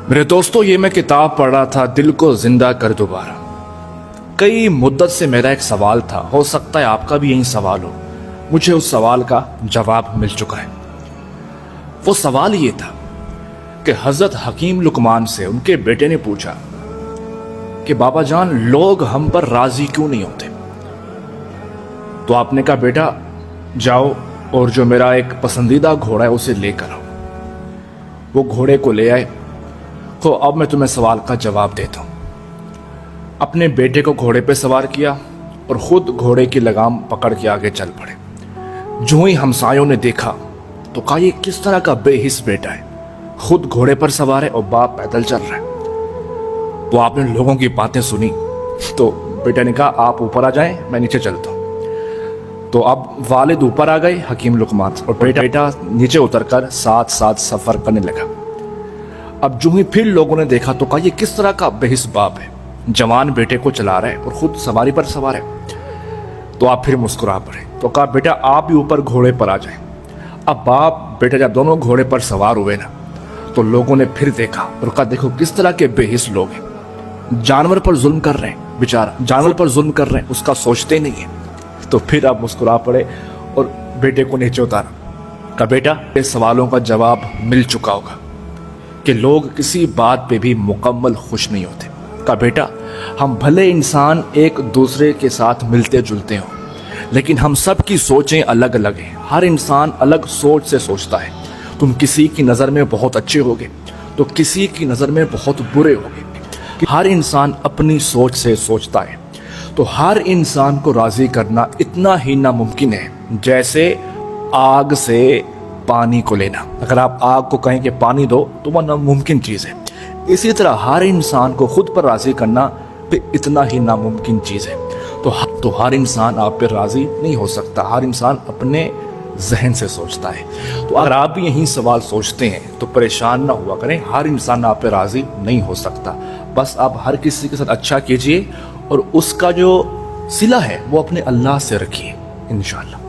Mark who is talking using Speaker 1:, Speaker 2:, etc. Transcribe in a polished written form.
Speaker 1: میرے دوستو، یہ میں کتاب پڑھ رہا تھا دل کو زندہ کر دوبارہ۔ کئی مدت سے میرا ایک سوال تھا، ہو سکتا ہے آپ کا بھی یہی سوال ہو۔ مجھے اس سوال کا جواب مل چکا ہے۔ وہ سوال یہ تھا کہ حضرت حکیم لقمان سے ان کے بیٹے نے پوچھا کہ بابا جان، لوگ ہم پر راضی کیوں نہیں ہوتے؟ تو آپ نے کہا بیٹا جاؤ اور جو میرا ایک پسندیدہ گھوڑا ہے اسے لے کر آؤ۔ وہ گھوڑے کو لے آئے۔ تو اب میں تمہیں سوال کا جواب دیتا ہوں۔ اپنے بیٹے کو گھوڑے پہ سوار کیا اور خود گھوڑے کی لگام پکڑ کے آگے چل پڑے۔ جو ہی ہمسایوں نے دیکھا تو کہا یہ کس طرح کا بے حس بیٹا ہے، خود گھوڑے پر سوار ہے اور باپ پیدل چل رہا ہے۔ تو آپ نے لوگوں کی باتیں سنی تو بیٹا نے کہا آپ اوپر آ جائیں، میں نیچے چلتا ہوں۔ تو اب والد اوپر آ گئے حکیم لقمان اور بیٹا نیچے اتر کر ساتھ ساتھ سفر کرنے لگا۔ اب جو ہی پھر لوگوں نے دیکھا تو کہا یہ کس طرح کا بے حس باپ ہے، جوان بیٹے کو چلا رہا ہے اور خود سواری پر سوار ہے۔ تو آپ پھر مسکرا پڑے۔ تو کہا بیٹا آپ بھی اوپر گھوڑے پر آ جائیں۔ اب باپ بیٹا جب دونوں گھوڑے پر سوار ہوئے نا تو لوگوں نے پھر دیکھا اور کہا دیکھو کس طرح کے بے حس لوگ ہیں، جانور پر ظلم کر رہے ہیں، بیچارہ جانور پر ظلم کر رہے ہیں، اس کا سوچتے نہیں ہیں۔ تو پھر آپ مسکرا پڑے اور بیٹے کو نیچے اتارا۔ کہا بیٹا یہ سوالوں کا جواب مل چکا ہوگا کہ لوگ کسی بات پہ بھی مکمل خوش نہیں ہوتے۔ کہا بیٹا ہم بھلے انسان ایک دوسرے کے ساتھ ملتے جلتے ہوں لیکن ہم سب کی سوچیں الگ الگ ہیں۔ ہر انسان الگ سوچ سے سوچتا ہے۔ تم کسی کی نظر میں بہت اچھے ہوگے تو کسی کی نظر میں بہت برے ہوگے۔ ہر انسان اپنی سوچ سے سوچتا ہے۔ تو ہر انسان کو راضی کرنا اتنا ہی ناممکن ہے جیسے آگ سے پانی کو لینا۔ اگر آپ آگ کو کہیں کہ پانی دو تو وہ ناممکن چیز ہے، اسی طرح ہر انسان کو خود پر راضی کرنا بھی اتنا ہی ناممکن چیز ہے۔ تو ہر انسان آپ پہ راضی نہیں ہو سکتا، ہر انسان اپنے ذہن سے سوچتا ہے۔ تو اگر آپ بھی یہی سوال سوچتے ہیں تو پریشان نہ ہوا کریں، ہر انسان آپ پہ راضی نہیں ہو سکتا۔ بس آپ ہر کسی کے ساتھ اچھا کیجئے اور اس کا جو صلہ ہے وہ اپنے اللہ سے رکھیے انشاءاللہ۔